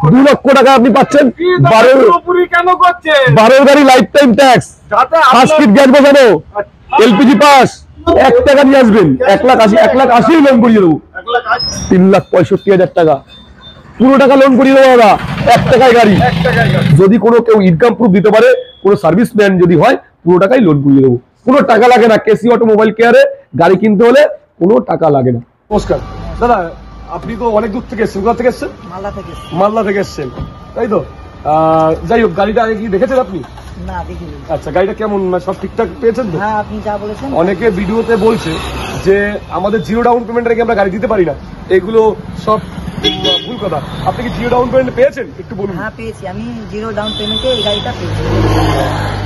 2 লক্ষ টাকা আপনি পাচ্ছেন 12 গাড়ি life time tax, first kit gas বসানো, এলপিজি পাস, 1 টাকা নিয়ে আসবেন, 1,80,000 লোন করিয়ে দেবো, 3,65,000 টাকা পুরো টাকা লোন করিয়ে দেবো দাদা, 1 টাকায় গাড়ি। যদি কেউ ইনকাম প্রুফ দিতে পারে, কোনো সার্ভিসম্যান যদি হয়, পুরো টাকাই লোন করিয়ে দেবো, কোনো টাকা লাগে না। কেসি অটোমোবাইল কেয়ারে গাড়ি কিনতে হলে কোনো টাকা লাগে না। নমস্কার দাদা, আপনি তো অনেক দূর থেকে এসেছেন, কোথা থেকে এসেছেন? মালদা থেকে এসেছেন, তাই তো? যাই হোক, গাড়িটা আগে কি দেখেছেন আপনি? না, দেখিনি। আচ্ছা, গাড়িটা কেমন, সব ঠিকঠাক পেয়েছেন তো? হ্যাঁ, আপনি যা বলেছেন। অনেকে ভিডিওতে বলছে যে আমাদের জিরো ডাউন পেমেন্ট রেখে আমরা গাড়ি দিতে পারি না, এগুলো সব ভুল কথা। আপনি কি জিরো ডাউন পেমেন্ট পেয়েছেন, একটু বলুন। হ্যাঁ, পেয়েছি, আমি জিরো ডাউন পেমেন্টে এই গাড়িটা পেয়েছি।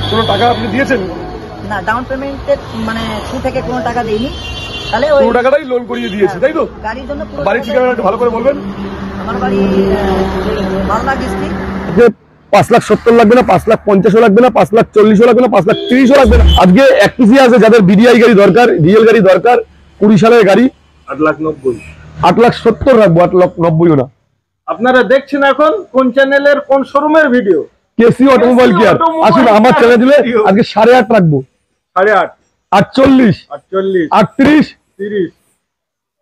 কোনো টাকা আপনি দিয়েছেন? না, ডাউন পেমেন্টে মানে শুরু থেকে কোনো টাকা দেইনি, তাহলে পুরো টাকাটাই লোন করিয়ে দিয়েছে, তাই তো? গাড়ির জন্য পুরো বাড়ির ঠিকানা একটু ভালো করে বলবেন। আমার বাড়ি মালদা ডিস্ট্রিক্ট। 5,70,000 লাগবে না, 5,50,000 লাগবে না, 5,40,000 লাগবে না, 5,30,000 লাগবে না। আজকে একটিসি আছে যাদের বিডিআই গাড়ি দরকার, ডিএল গাড়ি দরকার, 20 সালের গাড়ি, 8,90,000, 8,70,000 রাখবো, 8,90,000 না। আপনারা দেখছেন এখন কোন চ্যানেলের কোন শোরুমের ভিডিও? কেসি অটোমোবাইল কেয়ার। আসুন আমার চ্যানেল দিলে আজকে 8.5 রাখবো, 8.5, 48, 48, 38, 30,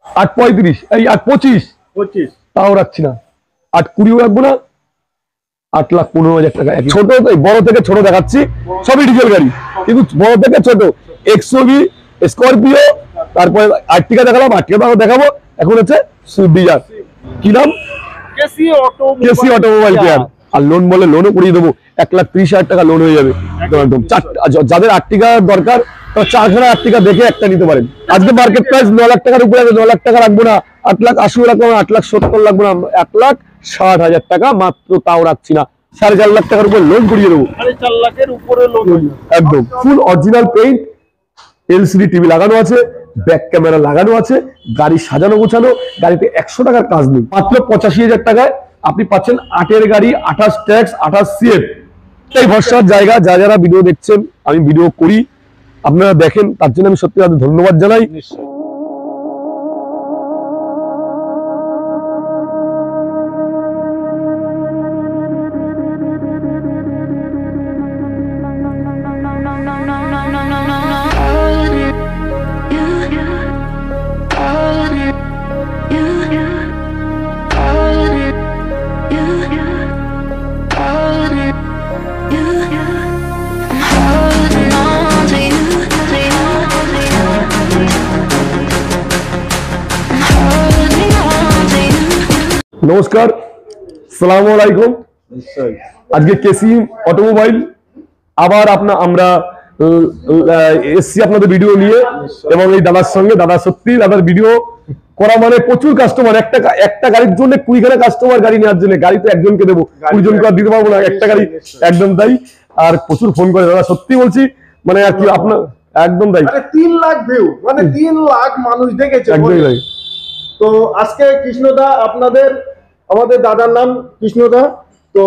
8.35, এই 8.25, 25, তাও রাখছি না, 8.20 রাখবো না, 8,15,000 টাকা। ছোট বড় থেকে ছোট দেখাচ্ছি, সবই ডিজেল গাড়ি, কিন্তু বড় থেকে ছোট এক্সওভি, স্করপিও, তারপরে আর্টিকা দেখালাম, আর্টিকা দেখাবো, এখন হচ্ছে সুইফট ডিজায়ার। কি নাম? KC automobile care. আর লোন বলে লোনও করিয়ে দেবো, 1,30,000 টাকা লোন হয়ে যাবে একদম। যাদের আর্টিকা দরকার, 4খানা আর্টিকা দেখে একটা নিতে পারেন। আজকে মার্কেট প্রাইস 9 লাখ টাকার উপরে আছে, 9 লাখ টাকা রাখবো না, 8,80,000 রাখবো না, 8,70,000 লাগবো না, 1,60,000 টাকা মাত্র, তাও রাখছি না। 4.5 লাখ টাকার উপরে লোন করিয়ে দেবো, 4.5 লাখের উপরে লোন একদম। ফুল অরিজিনাল পেইন্ট, এলসিডি টিভি লাগানো আছে, ব্যাক ক্যামেরা লাগানো আছে, গাড়ি সাজানো গোছানো, গাড়িতে 100 টাকার কাজ নেই। মাত্র 85,000 টাকায় আপনি পাচ্ছেন 8 গাড়ি, 28 ট্যাক্স, 28 সিএফ। এই ভরসার জায়গা। যারা ভিডিও দেখছেন, আমি ভিডিও করি, আপনারা দেখেন, তার জন্য আমি সত্যি ধন্যবাদ জানাই। নমস্কার, সালামু আলাইকুম। আজকে কেসি অটোমোবাইল আবার আমরা এসছি আপনাদের ভিডিও নিয়ে, এবং এই দাদার সঙ্গে। দাদা সত্যি, দাদার ভিডিও করা মানে প্রচুর কাস্টমার, একটা গাড়ির জন্য 20খানা কাস্টমার গাড়ি নেওয়ার জন্য। গাড়ি তো একজনকে দেবো, 20 জনকে আর দিতে পারবো না, একটা গাড়ি, একদম তাই। আর প্রচুর ফোন করে দাদা, সত্যি বলছি, মানে আর কি আপনার একদম তাই। 3 লাখ ভিউ, মানে 3 লাখ মানুষ দেখেছে। একদমই তাই। তো আজকে কৃষ্ণদা আমাদের দাদার নাম কৃষ্ণদা, তো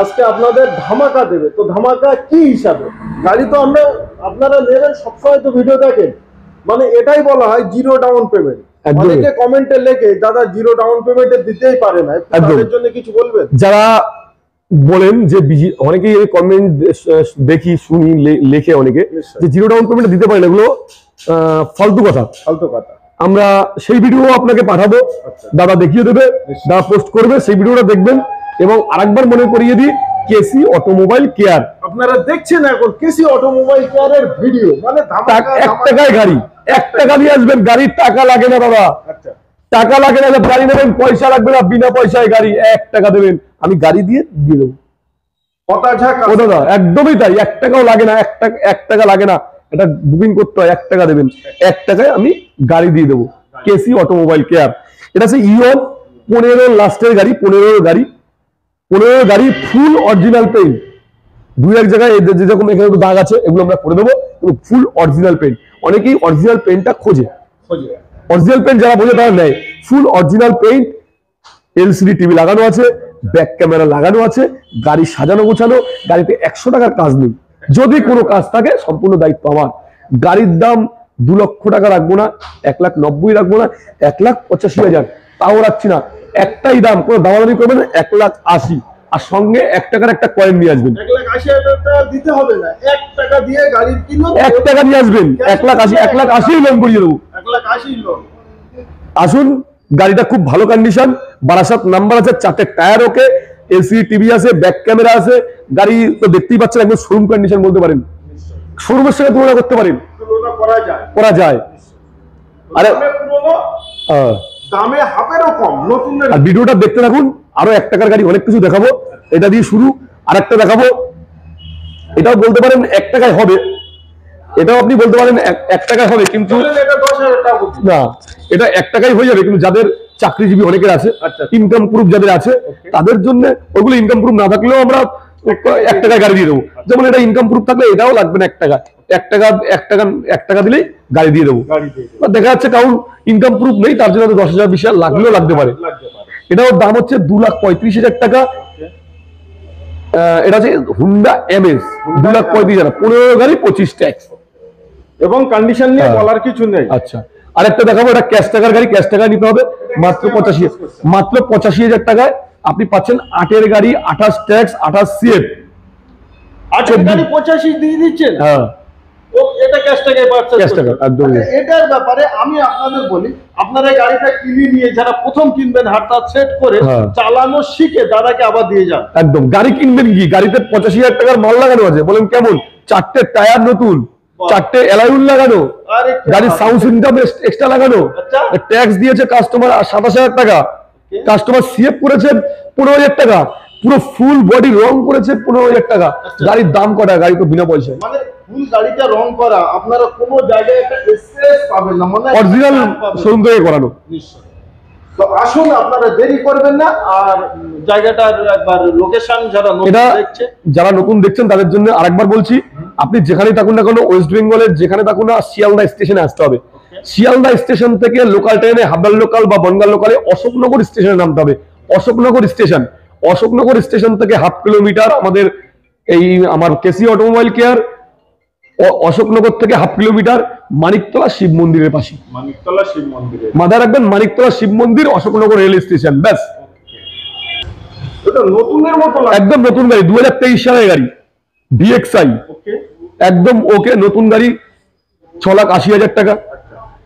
আজকে আপনাদের ধামাকা দেবে। তো ধামাকা কি হিসাবে? গাড়ি তো আপনারা নেবেন, সবসময় তো ভিডিও দেখেন, মানে এটাই বলা হয় জিরো ডাউন পেমেন্ট। অনেকে কমেন্টে লেখে দাদা জিরো ডাউন পেমেন্টে দিতেই পারে না, তাদের জন্য কিছু বলবেন? যারা বলেন যে অনেকেই কমেন্ট দেখি, শুনি, লেখে অনেকে যে জিরো ডাউন পেমেন্ট দিতে পারে না, এগুলো ফালতু কথা। আমরা সেই ভিডিও আপনাকে পাঠাবো, দাদা দেখিয়ে দেবে, দাদা পোস্ট করবে, সেই ভিডিওটা দেখবেন। এবং আরেকবার মনে করিয়ে দিই, কেসি অটোমোবাইল কেয়ার আপনারা দেখছেন এখন কেসি অটোমোবাইল কেয়ারের ভিডিও, মানে 1 টাকায় গাড়ি, 1 টাকা দিয়ে আসবেন, গাড়ির টাকা লাগে না বাবা, টাকা লাগে না। গাড়ি নেবেন, পয়সা লাগবে না, বিনা পয়সায় গাড়ি, 1 টাকা দেবেন, আমি গাড়ি দিয়ে দেবো। একদমই তাই, 1 টাকাও লাগে না, 1 টাকা লাগে না, এটা বুকিং করতে হয়, 1 টাকা দেবেন, 1 টাকায় আমি গাড়ি দিয়ে দেবো। KC automobile care. এটা হচ্ছে ইওন 15 লাস্টের গাড়ি, 15 গাড়ি, ফুল অরিজিনাল পেইন্ট। 2-1 জায়গায় যেরকম এখানে একটু দাগ আছে, এগুলো আমরা করে দেবো, কিন্তু ফুল অরিজিনাল পেইন্ট। অনেকেই অরিজিনাল পেইন্টটা খোঁজে, অরিজিনাল পেইন্ট যারা বোঝে তারা নেয়। ফুল অরিজিনাল পেইন্ট, এলসিডি টিভি লাগানো আছে, ব্যাক ক্যামেরা লাগানো আছে, গাড়ি সাজানো গোছানো, গাড়িতে 100 টাকার কাজ নেই। যদি কোনো কাজ থাকে, সম্পূর্ণ দায়িত্ব আমার। গাড়ির দাম 2 লক্ষ টাকা রাখবো না, 1,90,000 রাখবো না, 1,85,000, তাও রাখছি না, একটাই দাম, কোনো দামাদামি করবেন না, 1,80,000, আর সঙ্গে 1 টাকার একটা কয়েন নিয়ে আসবেন। 1,80,000 টাকা দিতে হবে না, 1 টাকা দিয়ে গাড়ি কিনুন, 1 টাকা নিয়ে আসবেন, 1,80,000 লোন করিয়ে দেবো। 1,80,000 লোন। আসুন, গাড়িটা খুব ভালো কন্ডিশন, বারাসাত নাম্বার আছে, 4টে টায়ার ওকে, এসি টিভি আছে, ব্যাক ক্যামেরা আছে, গাড়ি তো দেখতেই পাচ্ছেন একদম শোরুম কন্ডিশন বলতে পারেন, শোরুমের সঙ্গে তুলনা করতে পারেন, তুলনা করা যায়। আরে পুরনো দামে হাফেরও কম নতুনের। আর ভিডিওটা দেখতে থাকুন, আরো 1 টাকার গাড়ি অনেক কিছু দেখাবো, এটা দিয়ে শুরু, আরেকটা দেখাবো, এটাও বলতে পারেন 1 টাকায় হবে, এটাও আপনি বলতে পারেন 1 টাকায় হবে, কিন্তু এটা 10,000 টাকা না, এটা 1 টাকায় হয়ে যাবে, কিন্তু যাদের চাকরিজীবী অনেকের আছে, ইনকাম প্রুফ যাদের আছে, তাদের জন্য ওগুলো ইনকাম প্রুফ না থাকলেও আমরা 1 টাকায় গাড়ি দিয়ে দেবো। যেমন এটা ইনকাম প্রুফ থাকলে এটাও লাগবে না 1 টাকা, 1 টাকা দিলেই গাড়ি দিয়ে দেবো। দেখা যাচ্ছে কারণ ইনকাম প্রুফ নেই, তার জন্য 10,000 20,000 লাগলেও লাগতে পারে। এটাও দাম হচ্ছে 2,35,000 টাকা। এটা হচ্ছে হুন্ডা এমএস, 2,35,000, 15 গাড়ি 25 ট্যাক্স, এবং কন্ডিশন নিয়ে বলার কিছু নেই। আচ্ছা, আরেকটা দেখাবো, এটা ক্যাশ টাকার গাড়ি, ক্যাশ টাকা নিতে হবে, মাত্র 85,000 টাকায় আপনি পাচ্ছেন 8 গাড়ি, 28 ট্যাক্স, 28 সিএফ, 8 গাড়ি 85 দিয়ে দিচ্ছেন। হ্যাঁ, ও এটা ক্যাশ টাকায় পাচ্ছেন। ক্যাশ টাকা একদম। এটার ব্যাপারে আমি আপনাদের বলি, আপনারা এই গাড়িটা কিনে নিয়ে যারা প্রথম কিনবেন, হাতটা সেট করে চালানো শিখে দাদাকে আবার দিয়ে যান। একদম, গাড়ি কিনবেন কি, গাড়িতে 85,000 টাকার মাল লাগানো আছে, বলেন কেমন, 4টে টায়ার নতুন, 4টে অ্যালাইউল লাগানো, গাড়ির সাউন্ড সিস্টেম এক্সট্রা লাগানো, ট্যাক্স দিয়েছে কাস্টমার 27,000 টাকা, কাস্টমার সিএফ করেছেন 15,000 টাকা, পুরো ফুল বডি রং করেছে 15,000 টাকা। গাড়ির দাম কটা, গাড়ি তো বিনা পয়সায়, মানে ফুল গাড়িটা রং করা, আপনারা কোনো জায়গায় একটা স্ক্র্যাচ পাবেন না, মানে অরিজিনাল শোরুম থেকে করানো। নিশ্চয়। তো আসুন, আপনারা দেরি করবেন না, আর জায়গাটার একবার লোকেশন যারা নতুন দেখছে, যারা নতুন দেখছেন তাদের জন্য আরেকবার বলছি, আপনি যেখানেই থাকুন না কেন, ওয়েস্ট বেঙ্গলের যেখানে থাকুন না, শিয়ালদা স্টেশনে আসতে হবে। শিয়ালদা স্টেশন থেকে লোকাল ট্রেনে, হাবড়া লোকাল বা বনগাঁ লোকালে অশোকনগর স্টেশনে নামতে হবে। অশোকনগর স্টেশন থেকে 1/2 কিলোমিটার আমাদের আমার কেসি অটোমোবাইল কেয়ার, অশোকনগর থেকে 1/2 কিলোমিটার মানিকতলা শিব মন্দিরের পাশে, মানিকতলা শিব মন্দিরে মাথায় রাখবেন, মানিকতলা শিব মন্দির, অশোকনগর রেল স্টেশন, ব্যাস। এটা নতুনের মতো লাগে, একদম নতুন গাড়ি, 2023 সালের গাড়ি, DXi, একদম ওকে, নতুন গাড়ি, 6,80,000 টাকা।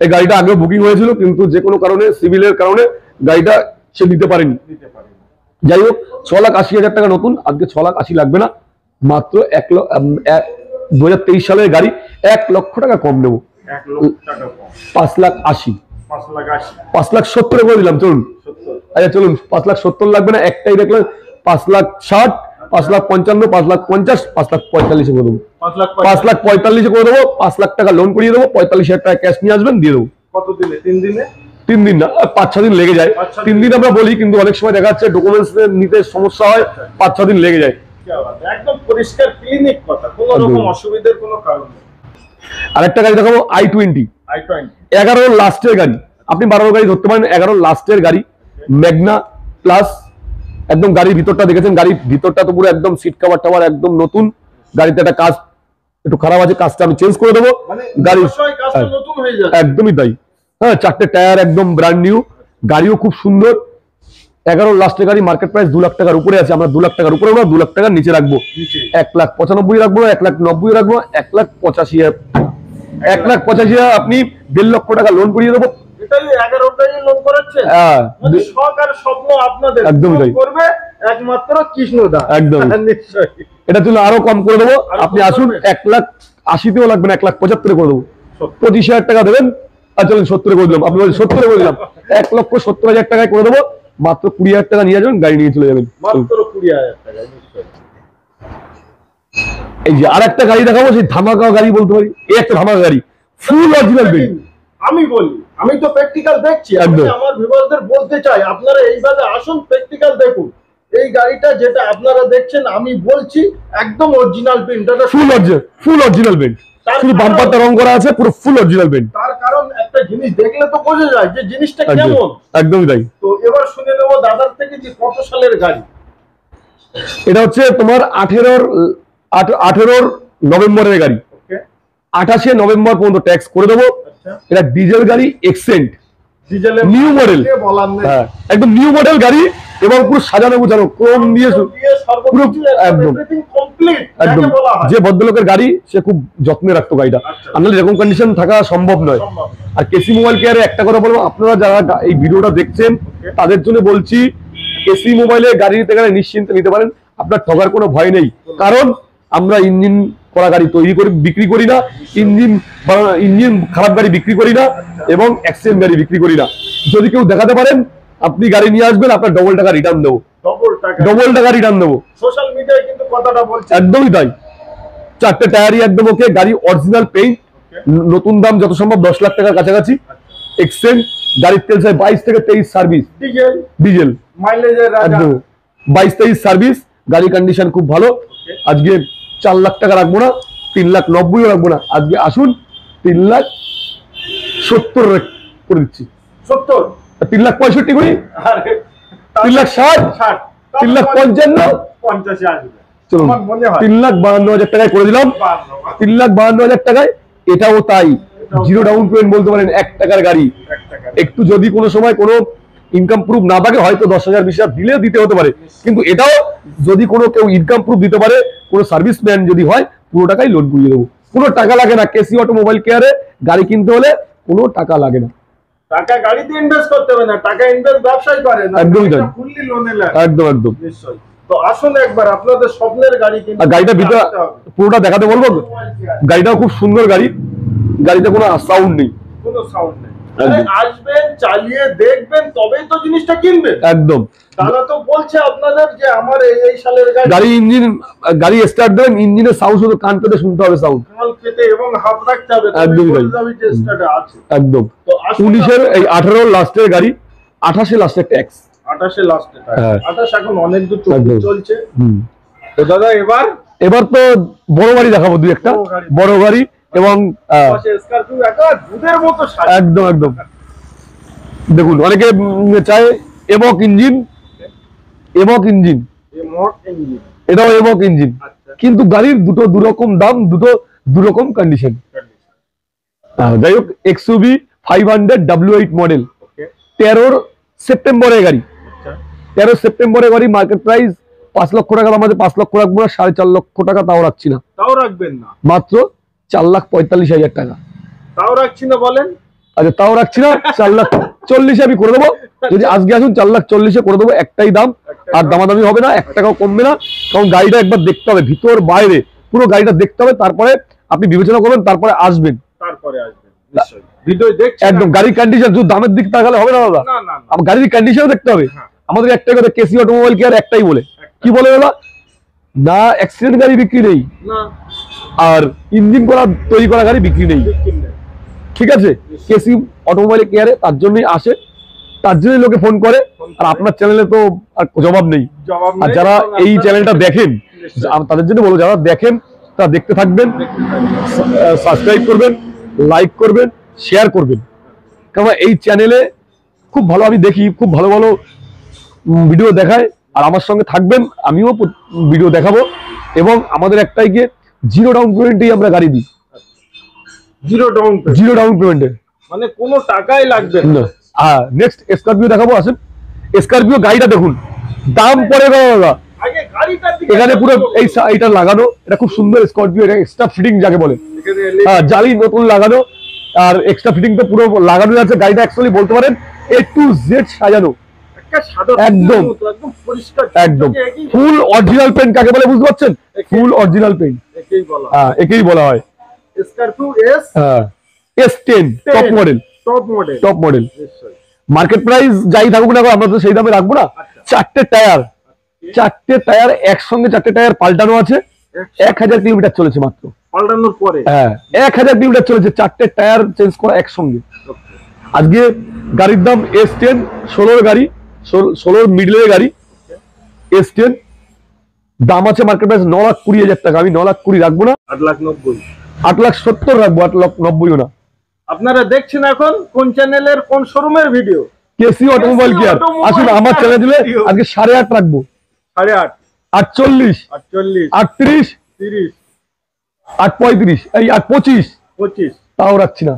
এই গাড়িটা আগে বুকিং হয়েছিল, কিন্তু যে কোনো কারণে, সিভিলের কারণে গাড়িটা সে নিতে পারেনি। যাই হোক, 6,80,000 টাকা নতুন, আজকে 6,80,000 লাগবে না, মাত্র 2023 সালের গাড়ি, 1 লক্ষ টাকা কম নেবো, 5,80,000, 5,70,000 করে দিলাম, চলুন। আচ্ছা চলুন, 5,70,000 লাগবে না, একটাই দেখলেন, 5,60,000, 5,55,000, 5,50,000, 5,45,000 করে দেবো, 5,45,000 করে দেবো, 5 লাখ টাকা লোন করিয়ে দেবো, 45,000 টাকা ক্যাশ নিয়ে আসবেন, দিয়ে দেবো। কত দিনে? 3 দিনে? 3 দিন না, 5-6 দিন লেগে যায়। 3 দিন আমরা বলি, কিন্তু অনেক সময় দেখা যাচ্ছে ডকুমেন্টস নিতে সমস্যা হয়, 5-6 দিন লেগে যায়। একদম পরিষ্কার ক্লিনিক কথা, কোনো রকম অসুবিধার কোনো কারণ নেই। আরেকটা গাড়ি দেখাবো, i20, 11 লাস্টের গাড়ি, আপনি 12 গাড়ি ধরতে পারেন, 11 লাস্টের গাড়ি, ম্যাগনা প্লাস, একদম গাড়ির ভিতরটা দেখেছেন, গাড়ির ভিতরটা তো পুরো একদম সিট কভার টাভার একদম নতুন। গাড়িতে একটা কাজ একটু খারাপ আছে, কাজটা আমি চেঞ্জ করে দেবো, গাড়ি একদমই তাই। হ্যাঁ, 4টে টায়ার একদম ব্র্যান্ড নিউ, গাড়িও খুব সুন্দর। 11 লাস্টের গাড়ি, মার্কেট প্রাইস 2 লাখ টাকার উপরে আছে, আমরা 2 লাখ টাকার উপরে, আমরা 2 লাখ টাকার নিচে রাখবো, 1,95,000 রাখবো, 1,90,000 রাখবো, 1,85,000, 1,85,000 আপনি 1.5 লক্ষ টাকা লোন করিয়ে দেবো। এটাই 11টাই লোন করাচ্ছে, হ্যাঁ, মানে সরকার স্বপ্ন আপনাদের একদমই তাই করবে একমাত্র কৃষ্ণদা, একদম নিশ্চয়ই। এটা তুলে আরো কম করে দেবো, আপনি আসুন, 1,80,000 লাগবে না, 1,75,000 করে দেবো, 25,000 টাকা দেবেন, আর চলুন 70 করে দিলাম, আপনি 70 করে দিলাম, 1,70,000 টাকায় করে দেবো, মাত্র 20,000 টাকা নিয়ে যাবেন, গাড়ি নিয়ে চলে যাবেন, মাত্র 20,000 টাকা। নিশ্চয়ই। এই যে আরেকটা গাড়ি দেখাবো, সেই ধামাকা গাড়ি বলতে পারি, এই একটা ধামাকা গাড়ি, ফুল অরিজিনাল বিল। আমি বলি, আমি তো প্র্যাকটিক্যাল দেখছি, আমি আমার ভিউয়ারদের বলতে চাই, আপনারা এইভাবে আসুন, প্র্যাকটিক্যাল দেখুন। এই গাড়িটা যেটা আপনারা দেখছেন, আমি বলছি একদম অরিজিনাল পেইন্ট, এটা ফুল অরিজিনাল পেইন্ট, শুধু বাম্পারটা রং করা আছে, পুরো ফুল অরিজিনাল পেইন্ট। তার কারণ একটা জিনিস দেখলে তো বোঝা যায় যে জিনিসটা কেমন, একদমই তাই। তো এবার শুনে নেব দাদার থেকে যে কত সালের গাড়ি। এটা হচ্ছে তোমার 18 নভেম্বরের গাড়ি, 28 নভেম্বর পর্যন্ত ট্যাক্স করে দেবো। এটা ডিজেল গাড়ি, এক্সেন্ট, ডিজেলের নিউ মডেল, বলার নেই। হ্যাঁ একদম নিউ মডেল গাড়ি এবং পুরো সাজানো গোছানো ক্রোম দিয়ে পুরো একদম কমপ্লিট একদম। যাকে বলা হয়। যে ভদ্রলোকের গাড়ি সে খুব যত্নে রাখতো গাড়িটা, আচ্ছা। আর নাহলে এরকম কন্ডিশন থাকা সম্ভব নয়। সম্ভব। আর কেসি মোবাইল কেয়ারে একটা কথা বলবো, আপনারা যারা এই ভিডিওটা দেখছেন তাদের জন্য বলছি, কেসি মোবাইলে গাড়ি নিতে গেলে নিশ্চিন্তে নিতে পারেন, আপনার ঠকার কোনো ভয় নেই। কারণ আমরা ইঞ্জিন করা গাড়ি তৈরি করে বিক্রি করি না, ইঞ্জিন খারাপ গাড়ি বিক্রি করি না, এবং অ্যাক্সিডেন্ট গাড়ি বিক্রি করি না। যদি কেউ দেখাতে পারেন আপনি গাড়ি নিয়ে আসবেন, আপনার ডবল টাকা রিটার্ন দেবো, ডবল টাকা রিটার্ন দেবো। সোশ্যাল মিডিয়ায় কিন্তু কথাটা বলছে একদমই তাই। 4টে টায়ারই একদম ওকে, গাড়ি অরিজিনাল পেইন্ট, নতুন দাম যত সম্ভব 10 লাখ টাকার কাছাকাছি। এক্সচেঞ্জ, গাড়ির তেল চাই 22 থেকে 23 সার্ভিস, ডিজেল মাইলেজের রাজা। একদম 22-23 সার্ভিস, গাড়ি কন্ডিশন খুব ভালো। আজকে 4 লাখ টাকা রাখবো না, 3,90,000 রাখবো না, আজকে আসুন 3,70,000 করে দিচ্ছি। 70 3,65,000 করি, আরে 3,60,000, 60 3,55,000, 50 আসবে চলুন আমার মনে হয় 3,52,000 টাকায় করে দিলাম। 3,52,000 টাকায় এটাও তাই, জিরো ডাউন পেমেন্ট বলতে পারেন, 1 টাকার গাড়ি। একটু যদি কোনো সময় কোনো ইনকাম প্রুফ না থাকে হয়তো 10,000 20,000 দিলে দিতে হতে পারে, কিন্তু এটাও যদি কোনো কেউ ইনকাম প্রুফ দিতে পারে, কোনো সার্ভিসম্যান যদি হয়, পুরো টাকাই লোন করিয়ে দেবো, কোনো টাকা লাগে না। কেসি অটোমোবাইল কেয়ারে গাড়ি কিনতে হলে কোনো টাকা লাগে না, টাকা গাড়িতে ইনভেস্ট করতে হবে না, টাকা ইনভেস্ট ব্যবসায় করে না, একদমই তাই। ফুললি লোনে লাগে। একদম একদম। নিশ্চয়ই। তো আসুন একবার আপনাদের স্বপ্নের গাড়ি কিন্তু আর গাড়িটা ভিতরে আসতে হবে। পুরোটা দেখাতে বলবো। গাড়িটাও খুব সুন্দর গাড়ি, গাড়িতে কোনো সাউন্ড নেই, কোনো সাউন্ড নেই। একদম। আরে আসবেন, চালিয়ে দেখবেন, তবেই তো জিনিসটা কিনবেন। একদম। তারা তো বলছে আপনাদের যে আমার এই সালের গাড়ি ইঞ্জিন, গাড়ি স্টার্ট দেবেন, ইঞ্জিনের সাউন্ড শুধু কান পেতে শুনতে হবে, সাউন্ড কাল খেতে এবং হাত রাখতে হবে, একদমই তাই। যে স্টার্টে আছে। একদম। তো আসুন 19-এর এই 18 লাস্টের গাড়ি, 28-এ লাস্টের ট্যাক্স। 28 লাস্টে হ্যাঁ। 28 এখন অনেক দূর একদম। চলছে। তো দাদা এবার তো বড় গাড়ি দেখাবো, দুই একটা বড় গাড়ি, এবং পাশে স্করপিও একটা দুধের মতো সাজ। একদম একদম। দেখুন অনেকে চায় এমক ইঞ্জিন, এমক ইঞ্জিন, এই মড ইঞ্জিন। এটাও এমক ইঞ্জিন, আচ্ছা। কিন্তু গাড়ির দুটো দুরকম দাম, দুটো দুরকম কন্ডিশন। যাই হোক, এক্সইউভি 500 W8 মডেল, ওকে। 13 সেপ্টেম্বরের গাড়ি, আচ্ছা। 13 সেপ্টেম্বরের গাড়ি। মার্কেট প্রাইস 5 লক্ষ টাকা, আমাদের 5 লক্ষ রাখবো না, 4.5 লক্ষ টাকা তাও রাখছি না, তাও রাখবেন না, মাত্র 4,45,000 টাকা। তাও রাখছি না বলেন। আচ্ছা তাও রাখছি না, 4,40,000 আমি করে দেবো। যদি আজকে আসুন 4,40,000 করে দেবো, একটাই দাম, আর দামাদামি হবে না, 1 টাকাও কমবে না। কারণ গাড়িটা একবার দেখতে হবে, ভিতর বাইরে পুরো গাড়িটা দেখতে হবে, তারপরে আপনি বিবেচনা করবেন, তারপরে আসবেন। তারপরে আসবেন নিশ্চয়ই। ভিডিও দেখছেন একদম। গাড়ির কন্ডিশন শুধু দামের দিক তাকালে হবে না দাদা, না না না। আমার গাড়ির কন্ডিশন দেখতে হবে। হ্যাঁ। আমাদের একটাই কথা, কেসি অটোমোবাইল কেয়ার একটাই বলে, কি বলে দাদা, না অ্যাক্সিডেন্ট গাড়ি বিক্রি নেই, না আর ইঞ্জিন করা তৈরি করা গাড়ি বিক্রি নেই, কিনবেন। ঠিক আছে? কেসি অটোমোবাইল কেয়ারে তার জন্যই আসে, তার জন্যই লোকে ফোন করে। আর আপনার চ্যানেলে তো আর জবাব নেই। জবাব আর নেই, যারা এবং এই আপনারা- চ্যানেলটা দেখেন, তাদের জন্য বলবো, যারা দেখেন তারা দেখতে থাকবেন, সাবস্ক্রাইব করবেন, লাইক করবেন, শেয়ার করবেন। কারণ এই চ্যানেলে খুব ভালো, আমি দেখি খুব ভালো ভালো ভিডিও দেখায়, আর আমার সঙ্গে থাকবেন, আমিও ভিডিও দেখাবো। এবং আমাদের একটাই গিয়ে জিরো ডাউন পেমেন্টেই আমরা গাড়ি দিই, zero down payment, zero down পেমেন্টে। মানে কোনো টাকাই লাগবে না। নেক্সট স্করপিও দেখাবো, আসেন। স্করপিও গাড়িটা দেখুন, দাম পড়ে গেল দাদা। আগে গাড়িটার দিকে এখানে পুরো এইটা লাগানো, এটা খুব সুন্দর স্করপিও, এটা এক্সট্রা ফিটিং যাকে বলে, এখানে LED হ্যাঁ জালি নতুন লাগানো, আর এক্সট্রা ফিটিং তো পুরো লাগানো আছে। গাড়িটা অ্যাকচুয়ালি বলতে পারেন A to Z সাজানো, একটা সাদা একদম। মতো, একদম পরিষ্কার, একদম চকচকে, একই ফুল অরিজিনাল পেইন্ট কাকে বলে বুঝতে পারছেন? ফুল অরিজিনাল পেইন্ট, একেই বলা হ্যাঁ একেই বলা হয়। স্করপিও এস হ্যাঁ S10 top model, top model. Top model. নিশ্চয়ই। মার্কেট প্রাইস যাই থাকুক না, আমরা তো সেই দামে রাখবো না। আচ্ছা। 4টে টায়ার, 4টে টায়ার একসঙ্গে, 4টে টায়ার পাল্টানো আছে। 1,000 কিলোমিটার চলেছে মাত্র, পাল্টানোর পরে। হ্যাঁ 1,000 কিলোমিটার চলেছে, 4টে টায়ার চেঞ্জ করা একসঙ্গে। আজকে গাড়ির দাম S10, 16 গাড়ি, 16 মিডলের গাড়ি S10, দাম আছে মার্কেট প্রাইস 9,20,000 টাকা। আমি 9,20,000 রাখবো না, 8,90,000। 8,70,000 রাখবো, 8,90,000 না। আপনারা দেখছেন এখন কোন চ্যানেলের কোন শোরুমের ভিডিও? কেসি অটোমোবাইল কেয়ার। আসুন আমার চ্যানেল দিলে আজকে 8.5 রাখবো, 8.5, 840, 48, 38, 30, 835, এই 825, 25। তাও রাখছি না,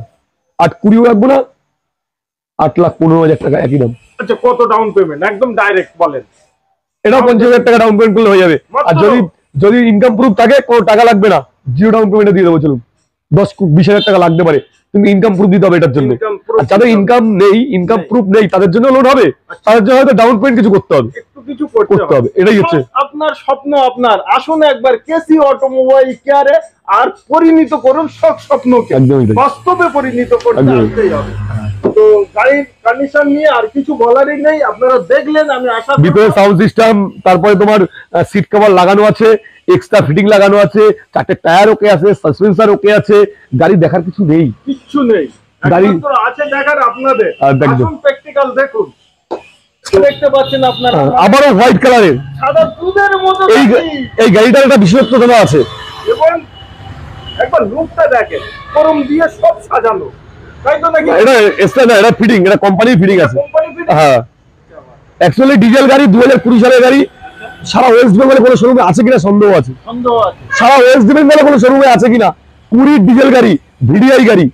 820 রাখবো না, 8,15,000 টাকা একই দাম। আচ্ছা, কত ডাউন পেমেন্ট একদম ডাইরেক্ট বলেন? এটাও 50,000 টাকা ডাউন পেমেন্ট করলে হয়ে যাবে। আর যদি ইনকাম প্রুফ থাকে কোনো টাকা লাগবে না, জিরো ডাউন পেমেন্টে দিয়ে দেবো। চলুন 10-20,000 টাকা লাগতে পারে, কিন্তু ইনকাম প্রুফ দিতে হবে এটার জন্য। আর যাদের ইনকাম নেই, ইনকাম প্রুফ নেই, তাদের জন্য লোন হবে, তাদের জন্য হয়তো ডাউন পেমেন্ট কিছু করতে হবে, একটু কিছু করতে হবে। এটাই হচ্ছে আপনার স্বপ্ন। আপনার আসুন একবার কেসি অটোমোবাইল কেয়ারে আর পরিণত করুন সব স্বপ্নকে বাস্তবে পরিণত করতে আসতেই হবে। তো গাড়ির কন্ডিশন নিয়ে আর কিছু বলারই নেই, আপনারা দেখলেন। আমি আশা করি ভিতরে সাউন্ড সিস্টেম, তারপরে তোমার সিট কভার লাগানো আছে, এক্সট্রা ফিটিং লাগানো আছে, 4টে টায়ার ওকে আছে, সাসপেন্সার ওকে আছে, গাড়ি দেখার কিছু নেই, কিচ্ছু নেই। গাড়ি আছে দেখার আপনাদের। দেখুন প্র্যাকটিক্যাল দেখুন, দেখতে পাচ্ছেন আপনারা আবারও হোয়াইট কালারের সাদা দুধের মতো এই গাড়িটার একটা বিশেষত্ব আছে। এবং একবার লুকটা দেখেন, করম দিয়ে সব সাজানো, তাই তো নাকি? এটা এক্সট্রা না, এটা ফিটিং, এটা কোম্পানির ফিটিং আছে। Company fitting. হ্যাঁ, অ্যাকচুয়ালি ডিজেল গাড়ি 2020 সালের গাড়ি। সারা ওয়েস্ট বেঙ্গলে কোনো শোরুমে আছে কিনা সন্দেহ আছে, সারা ওয়েস্ট বেঙ্গলে কোনো শোরুমে আছে কিনা। 20 ডিজেল গাড়ি, ভিডিআই গাড়ি,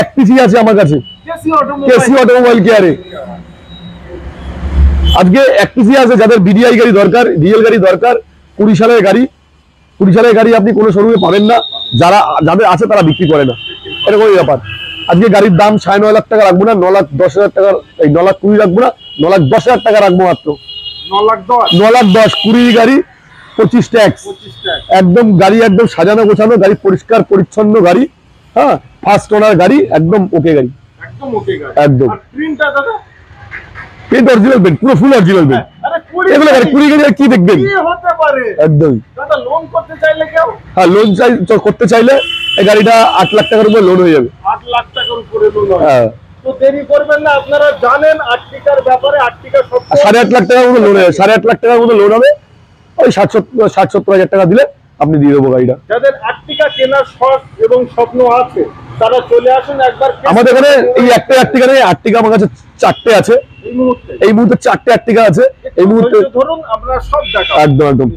এক পিসি আছে আমার কাছে কেসি অটোমোবাইল কেয়ারে। আজকে এক পিসি আছে যাদের ভিডিআই গাড়ি দরকার, ডিজেল গাড়ি দরকার। 20 সালের গাড়ি, 20 সালের গাড়ি আপনি কোনো শোরুমে পাবেন না, যাদের আছে তারা বিক্রি করে না, এরকমই ব্যাপার। আজকে গাড়ির দাম 9.5 লাখ টাকা রাখবো না, 9,10,000 টাকা, এই 9,20,000 রাখবো না, 9,10,000 টাকা রাখবো মাত্র। 9,10,000 20 গাড়ি, 25 ট্যাক্স, একদম গাড়ি একদম সাজানো গোছানো গাড়ি, পরিষ্কার পরিচ্ছন্ন গাড়ি। হ্যাঁ, ফার্স্ট ওনার গাড়ি, একদম ওকে গাড়ি, একদম পেন্ট অরিজিনাল পেন্ট, পুরো ফুল অরিজিনাল পেন্ট। এগুলো গাড়ি 20 গাড়ি আর কি দেখবেন, একদম। হ্যাঁ, লোন করতে চাইলে এই গাড়িটা 8 লাখ টাকার উপরে লোন হয়ে যাবে। 8 লাখ টাকার উপরে লোন হবে। হ্যাঁ, তো দেরি করবেন না, আপনারা জানেন আর্টিকার ব্যাপারে। আর্টিকা সব 8.5 লাখ টাকার মতো লোন হবে, 8.5 লাখ টাকার মতো লোন হবে। ওই 60-70 হাজার টাকা দিলে আপনি দিয়ে দেবো গাড়িটা। যাদের আর্টিকা কেনার শখ এবং স্বপ্ন আছে তারা চলে আসুন একবার। আমাদের এখানে এই একটা আর্টিকা নেই, আর্টিকা আমার কাছে 4টে আছে এই মুহূর্তে 4টে আর্টিকা আছে এই মুহূর্তে। ধরুন আপনারা সব দেখা একদম একদম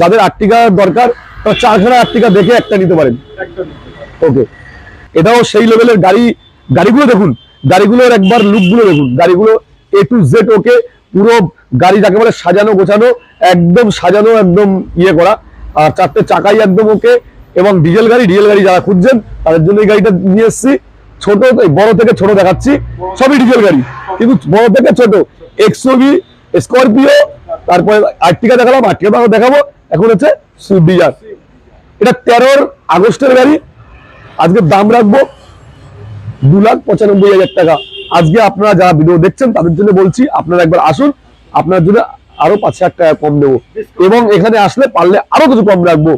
যাদের আর্টিকা দরকার তারা 4খানা আর্টিকা দেখে একটা নিতে পারেন। ওকে, এটাও সেই লেভেলের গাড়ি। গাড়িগুলো দেখুন, গাড়িগুলোর একবার লুকগুলো দেখুন, গাড়িগুলো A to Z ওকে, পুরো গাড়ি যাকে বলে সাজানো গোছানো, একদম সাজানো, একদম ইয়ে করা। আর 4টে চাকাই একদম ওকে। এবং ডিজেল গাড়ি যারা খুঁজছেন তাদের জন্য এই গাড়িটা নিয়ে এসেছি। ছোট, বড় থেকে ছোট দেখাচ্ছি, সবই ডিজেল গাড়ি, কিন্তু বড় থেকে ছোট। XUV, স্করপিও, তারপরে আর্টিকা দেখালাম, আর্টিকা দেখাবো। এখন হচ্ছে সুইফট ডিজায়ার। এটা 13 আগস্টের গাড়ি। আজকে দাম রাখবো 2,95,000 টাকা। আজকে আপনারা যারা ভিডিও দেখছেন তাদের জন্য বলছি, আপনারা একবার আসুন, আপনার জন্য আরো 5,000 টাকা কম দেবো, এবং এখানে আসলে পারলে আরো কিছু কম রাখবো,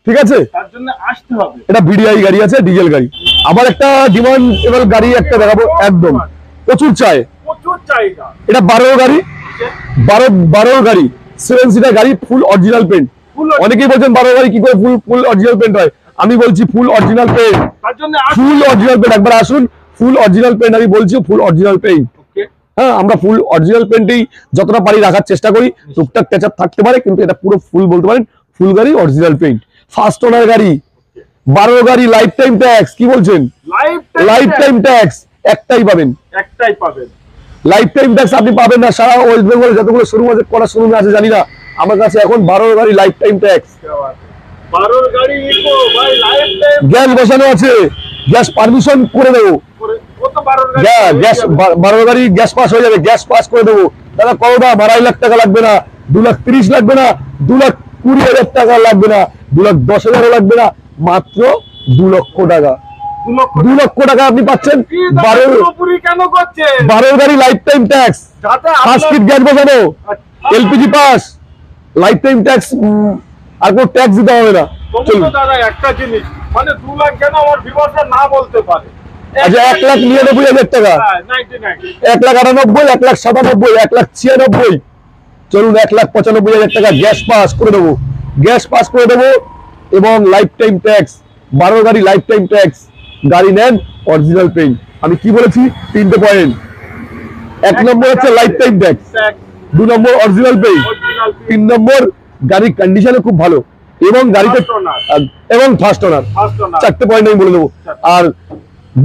ঠিক আছে? তার জন্য আসতে হবে। এটা ভিডিআই গাড়ি আছে, ডিজেল গাড়ি। আবার একটা ডিমান্ডেবল গাড়ি একটা দেখাবো, একদম প্রচুর চাহিদা। এটা 12 গাড়ি, 12 গাড়ি, 7 সিটার গাড়ি, ফুল অরিজিনাল পেন্ট। অনেকেই বলছেন 12 গাড়ি কি করে ফুল অরিজিনাল পেন্ট হয়। আমি বলছি full original paint, full original paint. একবার আসুন, ফুল অরিজিনাল পেন্ট আমি বলছি, ফুল অরিজিনাল পেন্ট। হ্যাঁ, আমরা ফুল অরিজিনাল পেন্টেই যতটা পারি রাখার চেষ্টা করি। টুকটাক টাচ আপ থাকতে পারে, কিন্তু এটা পুরো ফুল বলতে পারেন, ফুল গাড়ি, অরিজিনাল পেন্ট, ফার্স্ট ওনার গাড়ি, 12 গাড়ি, লাইফ টাইম ট্যাক্স। কি বলছেন? লাইফ টাইম ট্যাক্স একটাই পাবেন। লাইফ টাইম ট্যাক্স আপনি পাবেন না সারা ওয়েস্ট বেঙ্গলে যতগুলো শোরুম আছে, কটা শোরুম আছে জানি না, আমার কাছে এখন 12 গাড়ি লাইফ টাইম ট্যাক্স। 12 গাড়ি ইকো ভাই, লাইফ টাইম গ্যাস বসানো আছে, গ্যাস পারমিশন করে দেবো। গ্যাস 12 গাড়ি গ্যাস পাস হয়ে যাবে, গ্যাস পাস করে দেবো। দাদা কত দাম? 2.5 লাখ টাকা লাগবে না, 2,30,000 লাগবে না, 2,20,000 টাকা লাগবে না, 2,10,000 লাগবে না, মাত্র 2 লক্ষ টাকা। 2 লক্ষ টাকা আপনি পাচ্ছেন 12 গাড়ি life time tax, first kit gas বসানো, LPG pass, life time tax, আর কোনো ট্যাক্স দিতে হবে না। চলুন দাদা, একটা জিনিস মানে 2 লাখ কেন আমার ভিউয়াররা না বলতে পারে। আচ্ছা, 1,99,000 টাকা, 1,98,000, 1,97,000, 1,96,000। চলুন 1,95,000 টাকা গ্যাস পাস করে দেবো, গ্যাস পাস করে দেবো। এবং লাইফ টাইম ট্যাক্স, 12 গাড়ি লাইফ টাইম ট্যাক্স। গাড়ি নেন, অরিজিনাল পেইন্ট। আমি কি বলেছি? 3টে পয়েন্ট। 1 নম্বর হচ্ছে লাইফ টাইম ট্যাক্স, 2 নম্বর অরিজিনাল পেইন্ট, 3 নম্বর গাড়ির কন্ডিশনে খুব ভালো, এবং গাড়িতে এবং ফার্স্ট ওনার। 4টে পয়েন্ট আমি বলে দেবো। আর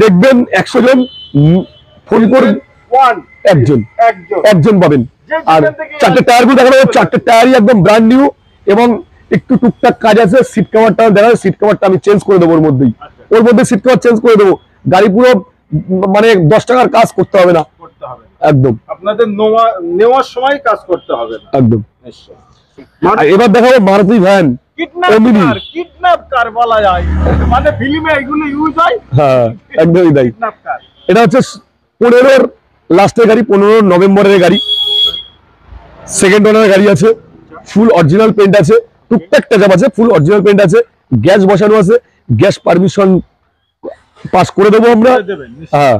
দেখবেন 100 জন ফোন করে ওয়ান একজন একজন একজন পাবেন। আর চারটে টায়ার গুলো দেখানো, চারটে টায়ারই একদম ব্র্যান্ড নিউ, এবং একটু টুকটাক কাজ আছে। সিট কভারটা দেখা, সিট কভারটা আমি চেঞ্জ করে দেবো, ওর মধ্যে সিট কভার চেঞ্জ করে দেবো। গাড়ি পুরো মানে 10 টাকার কাজ করতে হবে না, একদম আপনাদের নেওয়ার সময় কাজ করতে হবে না, একদম। নিশ্চয়। আর এবার দেখাবো মারুতি ভ্যান, কিডন্যাপ কার বলা যায়, মানে ফিল্মে এগুলো ইউজ হয়। হ্যাঁ একদমই তাই। কিডন্যাপ কার, এটা হচ্ছে 15-র লাস্টের গাড়ি, 15 নভেম্বরের গাড়ি, সেকেন্ড ওনারের গাড়ি আছে, ফুল অরিজিনাল পেন্ট আছে, টুকটাক টাচ আছে, ফুল অরিজিনাল পেন্ট আছে, গ্যাস বসানো আছে, গ্যাস পারমিশন পাস করে দেবো আমরা। হ্যাঁ,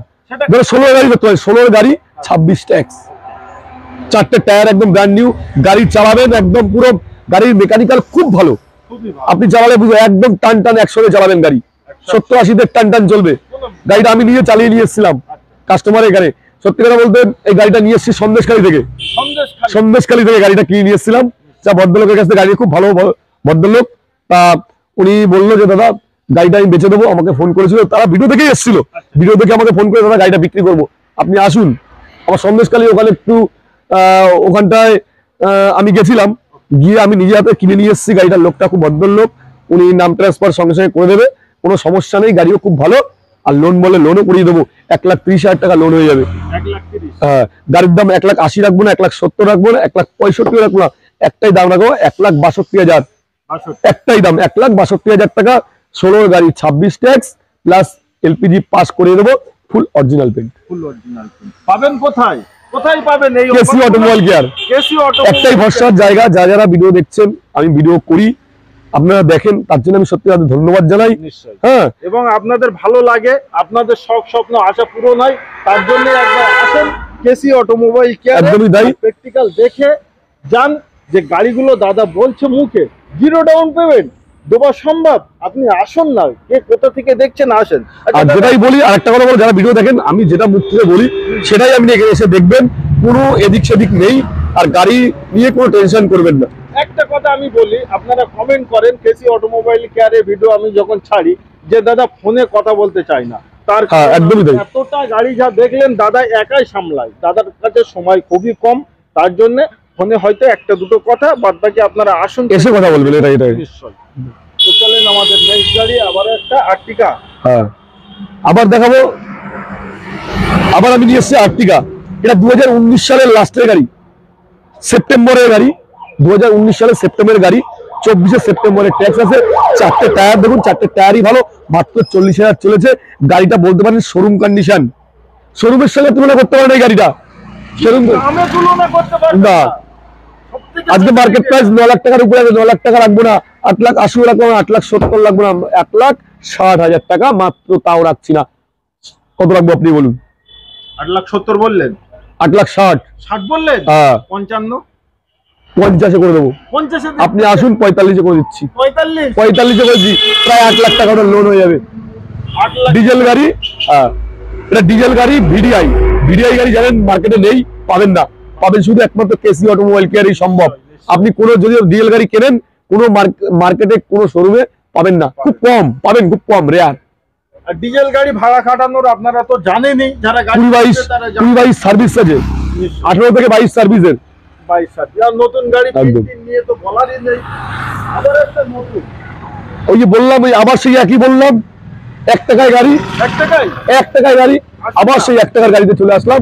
ধরো 16 গাড়ি করতে হয়, 16 গাড়ি 26 ট্যাক্স, চারটে টায়ার একদম ব্র্যান্ড নিউ। গাড়ি চালাবেন একদম পুরো, গাড়ির মেকানিক্যাল খুব ভালো, আপনি চালালে বুঝবে একদম টান টান 100 চালাবেন গাড়ি, 70-80 টান টান চলবে। গাড়িটা আমি নিজে চালিয়ে নিয়ে এসেছিলাম কাস্টমার এখানে, সত্যি কথা বলতে এই গাড়িটা নিয়ে এসেছি সন্দেশখালী থেকে, সন্দেশখালী থেকে গাড়িটা কিনে নিয়ে এসেছিলাম। যা ভদ্রলোকের কাছে গাড়ি খুব ভালো ভদ্রলোক, তা উনি বললো যে দাদা গাড়িটা আমি বেচে দেবো, আমাকে ফোন করেছিল, তারা ভিডিও দেখেই এসেছিল, ভিডিও দেখে আমাকে ফোন করে দাদা গাড়িটা বিক্রি করবো, আপনি আসুন। আমার সন্দেশখালী ওখানে একটু ওখানটায় আমি গেছিলাম, গিয়ে আমি নিজে হাতে কিনে নিয়ে এসেছি গাড়িটা। লোকটা খুব ভদ্রলোক, উনি নাম ট্রান্সফার সঙ্গে সঙ্গে করে দেবে, কোনো সমস্যা নেই, গাড়িও খুব ভালো। আর লোন বলে লোনও করিয়ে দেবো, 1,30,000 টাকা লোন হয়ে যাবে। হ্যাঁ, গাড়ির দাম 1,80,000 রাখবো না, 1,70,000 রাখবো না, 1,65,000 রাখবো না, একটাই দাম রাখবো 1,62,000, একটাই দাম 1,62,000 টাকা। 16 গাড়ি 26 ট্যাক্স প্লাস এলপিজি পাস করে দেবো, ফুল অরিজিনাল পেন্ট। পাবেন কোথায়, কোথায় পাবেন? এই কেসি অটোমোবাইল কেয়ার, একটাই ভরসার জায়গা। যারা ভিডিও দেখছেন, আমি ভিডিও করি, আপনারা দেখেন, তার জন্য আমি সত্যি ধন্যবাদ জানাই। হ্যাঁ, এবং আপনাদের ভালো লাগে, আপনাদের শখ স্বপ্ন আশা পূরণ হয়, তার জন্য একবার আসেন কেসি অটোমোবাইল কেয়ার, একদমই তাই। প্র্যাকটিক্যাল দেখে যান যে গাড়িগুলো দাদা বলছে মুখে 0 ডাউন পেমেন্ট দেওয়া সম্ভব। আপনি আসুন না, কে কোথা থেকে দেখছেন আসেন। আর যেটাই বলি, আরেকটা কথা বলো, যারা ভিডিও দেখেন, আমি যেটা মুখ থেকে বলি সেটাই আপনি এখানে এসে দেখবেন, কোনো এদিক সেদিক নেই, আর গাড়ি নিয়ে কোনো টেনশন করবেন না। একটা কথা আমি বলি, আপনারা কমেন্ট করেন কেসি অটোমোবাইল কেয়ারে ভিডিও আমি যখন ছাড়ি, যে দাদা ফোনে কথা বলতে চাই না, তার একদমই তাই। এতটা গাড়ি যা দেখলেন দাদা একাই সামলায়, দাদার কাছে সময় খুবই কম, তার জন্য ফোনে হয়তো একটা দুটো কথা, বাদ বাকি আপনারা আসুন এসে কথা বলবেন, এটাই নিশ্চয়। তো চলেন আমাদের নেক্সট গাড়ি, আবার একটা আর্টিকা। হ্যাঁ, আবার দেখাবো, আবার আমি নিয়ে এসেছি আর্টিকা। এটা 2019 সালের লাস্টের গাড়ি, সেপ্টেম্বরের গাড়ি, 2019 সালের সেপ্টেম্বরের গাড়ি, 24 সেপ্টেম্বরের ট্যাক্স আছে। চারটে টায়ার দেখুন, চারটে টায়ারই ভালো, মাত্র 40,000 চলেছে। গাড়িটা বলতে পারেন শোরুম কন্ডিশন, শোরুমের সঙ্গে তুলনা করতে পারেন এই গাড়িটা, শোরুম না। আজকে মার্কেট প্রাইস 9 লাখ টাকার উপরে আছে, 9 লাখ টাকা রাখবো না, 8,80,000 রাখবো না, 8,70,000 রাখবো না, 1,60,000 টাকা মাত্র, তাও রাখছি না। কত রাখবো আপনি বলুন? 8,70,000 বললেন, 8,60,000 বললেন, হ্যাঁ 55 50 করে দেবো। 50 আপনি আসুন, 45 করে দিচ্ছি, 45 45 করেছি, প্রায় 8 লাখ টাকা লোন হয়ে যাবে। 8 লাখ ডিজেল গাড়ি, হ্যাঁ এটা ডিজেল গাড়ি, ভিডিআই গাড়ি জানেন মার্কেটে নেই, পাবেন না, পাবেন শুধু একমাত্র কেসি অটোমোবাইল কেয়ারই সম্ভব। আপনি কোনো যদি ডিজেল গাড়ি কেনেন, কোনো মার্কেটে কোনো শোরুমে পাবেন না, খুব কম পাবেন, খুব কম, রেয়ার। আর ডিজেল গাড়ি ভাড়া খাটানোর আপনারা তো জানেনই, যারা গাড়ি 22 সার্ভিস আছে, 18 থেকে 22 সার্ভিসের, 22 সার্ভিস। আর নতুন গাড়ি নিয়ে তো বলারই নেই, আবার একটা নতুন, ওই যে বললাম, ওই আবার সেই একই বললাম, 1 টাকায় গাড়ি, 1 টাকায় গাড়ি, আবার সেই 1 টাকার গাড়িতে চলে আসলাম,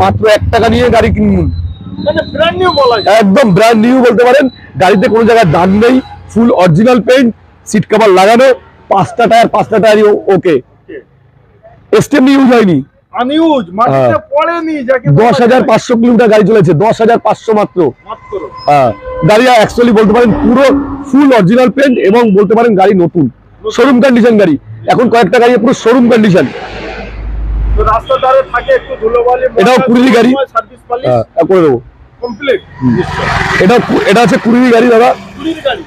মাত্র 1 টাকা নিয়ে গাড়ি কিনুন, মানে ব্র্যান্ড নিউ বলা যায়, একদম ব্র্যান্ড নিউ বলতে পারেন। গাড়িতে কোনো জায়গায় দাগ নেই, full original paint, seat cover লাগানো, 5টা টায়ারই ওকে, এসটিএম ইউজ হয়নি, আনইউজ, মাটিতে পড়েনি, যাকে 10,500 কিলোমিটার গাড়ি চলেছে, 10,500 মাত্র। হ্যাঁ, গাড়ি অ্যাকচুয়ালি বলতে পারেন পুরো ফুল অরিজিনাল পেইন্ট, এবং বলতে পারেন গাড়ি নতুন, শোরুম কন্ডিশন গাড়ি। এখন কয়েকটা গাড়ি পুরো শোরুম কন্ডিশন। তো রাস্তা ধারে থাকে একটু ধুলোবালি, এটাও 20 গাড়ি, সার্ভিস পালিশ করে দেবো কমপ্লিট। এটা হচ্ছে 20 গাড়ি দাদা,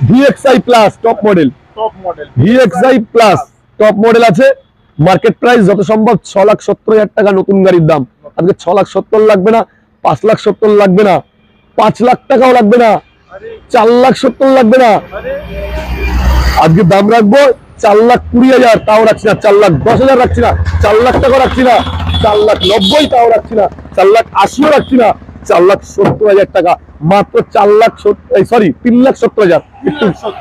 VXI plus top model, VXI plus top model আছে। মার্কেট প্রাইস যত সম্ভব 6,70,000 টাকা নতুন গাড়ির দাম। আজকে 6,70,000 লাগবে না, 5,70,000 লাগবে না, 5 লাখ টাকাও লাগবে না, 4,70,000 লাগবে না, আজকে দাম রাখবো 4,20,000, তাও রাখছি না, 4,10,000 রাখছি না, 4 লাখ টাকা রাখছি না, 4,90,000 টাকাও রাখছি না, 4,80,000 রাখছি না, 4,70,000 টাকা মাত্র। 3,70,000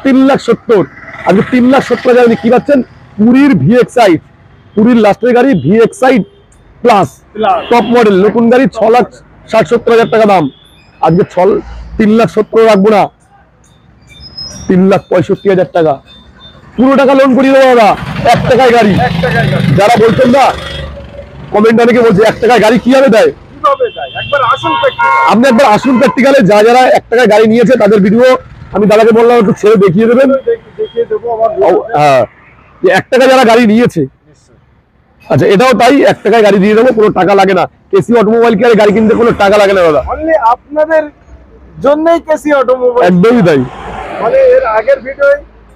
3,70,000 আজকে 3,70,000 কি পাচ্ছেন? পুরীর VX8, পুরীর লাস্টের গাড়ি VX8 প্লাস টপ মডেল নতুন গাড়ি 6,60,70,000 টাকা দাম। আজকে 3,70,000 রাখবো না, 3,65,000 টাকা পুরো টাকা লোন করিয়ে দেবো দাদা। 1 টাকায় গাড়ি। যারা বলছেন না কমেন্ট অনেকে বলছে 1 টাকায় গাড়ি কিভাবে দেয়, আপনি একবার আসুন প্র্যাকটিক্যালে। যারা 1 টাকায় গাড়ি নিয়েছে তাদের ভিডিও আমি দাদাকে বললাম একটু ছেড়ে দেখিয়ে দেবেন। হ্যাঁ, 1 টাকা যারা গাড়ি নিয়েছে, আচ্ছা এটাও তাই, 1 টাকায় গাড়ি দিয়ে দেবো, কোনো টাকা লাগে না। কেসি অটোমোবাইল কেয়ারে গাড়ি কিনতে কোনো টাকা লাগে না দাদা, আপনাদের জন্যই কেসি অটোমোবাইল। একদমই তাই। মানে এর আগের ভিডিও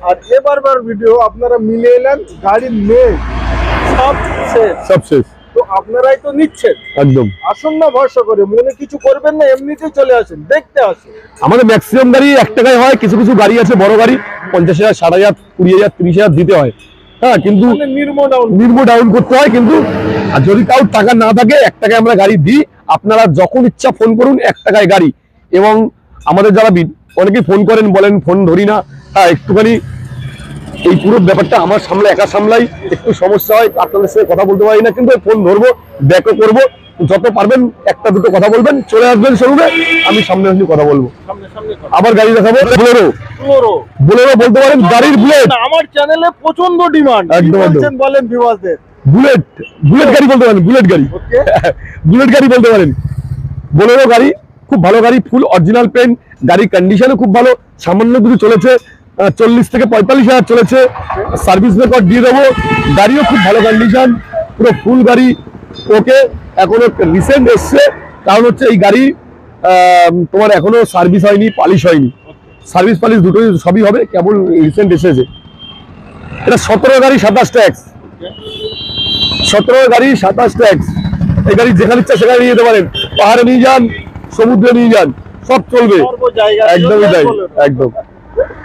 আর এবারকার ভিডিও আপনারা মিলিয়ে এলেন, গাড়ির নেই, সব শেষ। তো আপনারাই তো নিচ্ছেন, একদম আসুন না ভরসা করে, মনে কিছু করবেন না, এমনিতেই চলে আসেন, দেখতে আসুন। আমাদের ম্যাক্সিমাম গাড়ি 1 টাকায় হয়, কিছু কিছু গাড়ি আছে বড় গাড়ি 50,000, 60,000, 20,000, 30,000 দিতে হয়। হ্যাঁ, কিন্তু নির্মো ডাউন করতে হয়। কিন্তু আর যদি কারোর টাকা না থাকে 1 টাকায় আমরা গাড়ি দিই। আপনারা যখন ইচ্ছা ফোন করুন, 1 টাকায় গাড়ি। এবং আমাদের যারা অনেকেই ফোন করেন, বলেন ফোন ধরি না, হ্যাঁ একটুখানি এই পুরো ব্যাপারটা আমার একা সামলাই, একটু সমস্যা হয়, আপনাদের সাথে কথা বলতে পারি না, কিন্তু ফোন ধরবো, ব্যাকও করবো, যত পারবেন 1টা 2টো কথা বলবেন, চলে আসবেন শোরুমে, আমি সামনে কথা বলবো। আবার গাড়ি দেখাবো, বোলেরো বলতে পারেন, গাড়ির বুলেট। আমার চ্যানেলে প্রচন্ড ডিমান্ড, একদম বলেন ভিউয়ারদের। বুলেট গাড়ি বলতে পারেন, বুলেট গাড়ি বুলেট গাড়ি বলতে পারেন। বোলেরো গাড়ি খুব ভালো গাড়ি, ফুল অরিজিনাল পেন্ট, গাড়ির কন্ডিশনও খুব ভালো, সামান্য কিছু চলেছে, 40 থেকে 45,000 চলেছে, সার্ভিস রেকর্ড দিয়ে দেবো। গাড়িও খুব ভালো কন্ডিশন, পুরো ফুল গাড়ি ওকে। এখনো রিসেন্ট এসছে, কারণ হচ্ছে এই গাড়ি তোমার এখনো সার্ভিস হয়নি, পালিশ হয়নি। সার্ভিস পালিশ দুটোই সবই হবে, কেবল রিসেন্ট এসেছে। এটা 17 গাড়ি 27 ট্যাক্স, 17 গাড়ি 27 ট্যাক্স। এই গাড়ি যেখানে ইচ্ছা সেখানে নিয়ে যেতে পারেন, পাহাড়ে নিয়ে যান, সমুদ্রে নিয়ে যান, সব চলবে। একদমই তাই, একদম।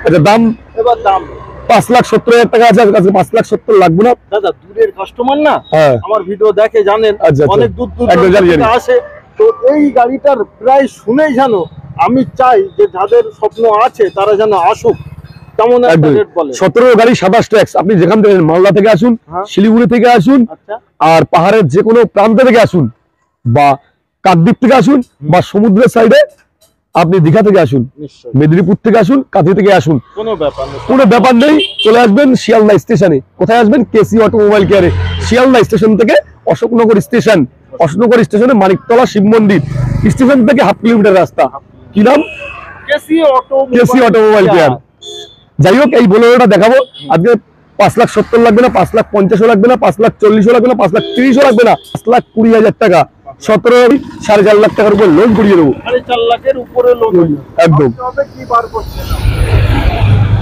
আচ্ছা দাম, এবার দাম 5,70,000 টাকা আছে, আজকে 5,70,000 লাগবে না দাদা। দূরের কাস্টমার না, হ্যাঁ আমার ভিডিও দেখে জানেন, অনেক দূর একদম জানি থেকে আসে। তো এই গাড়িটার প্রায় শুনেই জানো, আমি চাই যে যাদের স্বপ্ন আছে তারা যেন আসুক। কেমন একটা রেট বলে? 17 গাড়ি 27 ট্যাক্স। আপনি যেখান থেকে মালদা থেকে আসুন, শিলিগুড়ি থেকে আসুন, আর পাহাড়ের যে কোনো প্রান্ত থেকে আসুন, বা কাকদ্বীপ থেকে আসুন, বা সমুদ্রের সাইডে আপনি দীঘা থেকে আসুন, মেদিনীপুর থেকে আসুন, কাঁথি থেকে আসুন, কোনো ব্যাপার নেই, চলে আসবেন শিয়ালদা স্টেশনে। কোথায় আসবেন? কেসি অটোমোবাইল কেয়ারে। শিয়ালদা স্টেশন থেকে অশোকনগর স্টেশন, অশোকনগর স্টেশনে মানিকতলা শিব মন্দির, স্টেশন থেকে 1/2 কিলোমিটার রাস্তা। কি নাম? KC automobile care. যাই হোক, এই বোলেরোটা দেখাবো আজকে। 5,70,000 লাগবে না, 5,50,000 লাগবে না, 5,40,000 লাগবে না, 5,30,000 লাগবে না, 5,20,000 টাকা। 17 4.5 লাখ টাকার উপর লোন করিয়ে দেবো, 4.5 লাখের উপরে লোন একদম। কি বার করছে না।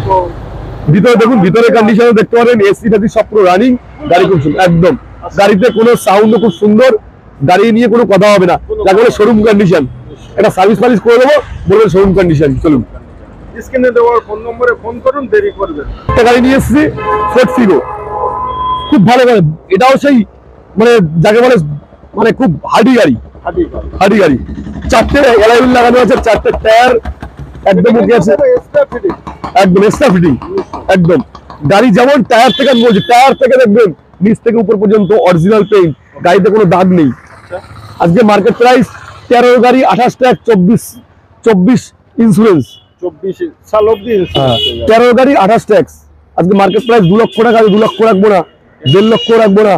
তো ভিতরে দেখুন, ভিতরে কন্ডিশন দেখতে পারেন, এসি টেসি সব পুরো রানিং, গাড়ি খুব সুন্দর একদম। গাড়িতে কোনো সাউন্ড খুব সুন্দর, গাড়ি নিয়ে কোনো কথা হবে না, যাকে বলে শোরুম কন্ডিশন। এটা সার্ভিস ফার্ভিস করে দেবো, বলবেন শোরুম কন্ডিশন। চলুন, স্ক্রিনে দেওয়ার ফোন নম্বরে ফোন করুন, দেরি করবেন। একটা গাড়ি নিয়ে এসেছি, ফোর্ড ফিগো, খুব ভালো গাড়ি। এটাও সেই মানে যাকে বলে মানে খুব হার্ডি গাড়ি, হার্ডি গাড়ি। 4টে অ্যালয় হুইল লাগানো আছে, 4টে টায়ার একদম ওকে আছে, একদম এক্সট্রা ফিটিং একদম। গাড়ি যেমন টায়ার থেকে, আমি বলছি টায়ার থেকে দেখবেন নিচ থেকে উপর পর্যন্ত অরিজিনাল পেইন্ট, গাড়িতে কোনো দাগ নেই। আজকে মার্কেট প্রাইস 13 গাড়ি 28 ট্যাক্স, 24 ইন্স্যুরেন্স, 24 সাল অবধি 13 গাড়ি 28 ট্যাক্স। আজকে মার্কেট প্রাইস 2 লক্ষ টাকা, 2 লক্ষ রাখবো না, 1.5 লক্ষ রাখবো না,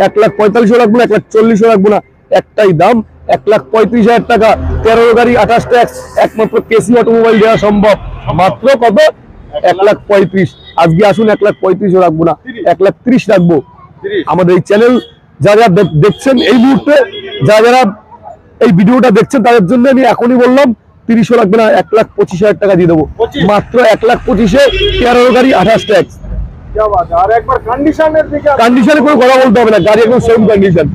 1,45,000 রাখবো না, 1,40,000 রাখবো না, একটাই দাম 1,35,000 টাকা। 13 গাড়ি 28 ট্যাক্স, একমাত্র কেসি অটোমোবাইল দেওয়া সম্ভব। মাত্র কত? 1,35,000। আজকে আসুন, 1,35,000 রাখবো না, 1,30,000 রাখবো। আমাদের এই চ্যানেল যারা দেখছেন এই মুহূর্তে, যারা এই ভিডিওটা দেখছেন, তাদের জন্য আমি এখনই বললাম 30,000 লাগবে না, 1,25,000 টাকা দিয়ে দেবো। মাত্র 1,25,000, 13 গাড়ি 28 ট্যাক্স। আর একবার কন্ডিশনের দিকে, কন্ডিশনে কোনো কথা বলতে হবে না, গাড়ি একদম সেম কন্ডিশন।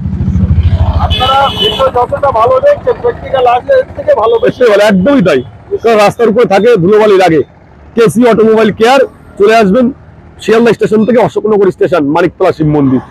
আপনারা ভিডিও যতটা ভালো দেখছেন, প্র্যাকটিক্যাল আসলে এর থেকে ভালো বেশি বলে, একদমই তাই। কারণ রাস্তার উপরে থাকে, ধুলোবালি লাগে। কেসি অটোমোবাইল কেয়ার, চলে আসবেন শিয়ালদা স্টেশন থেকে অশোকনগর স্টেশন, মানিকতলা শিব মন্দির।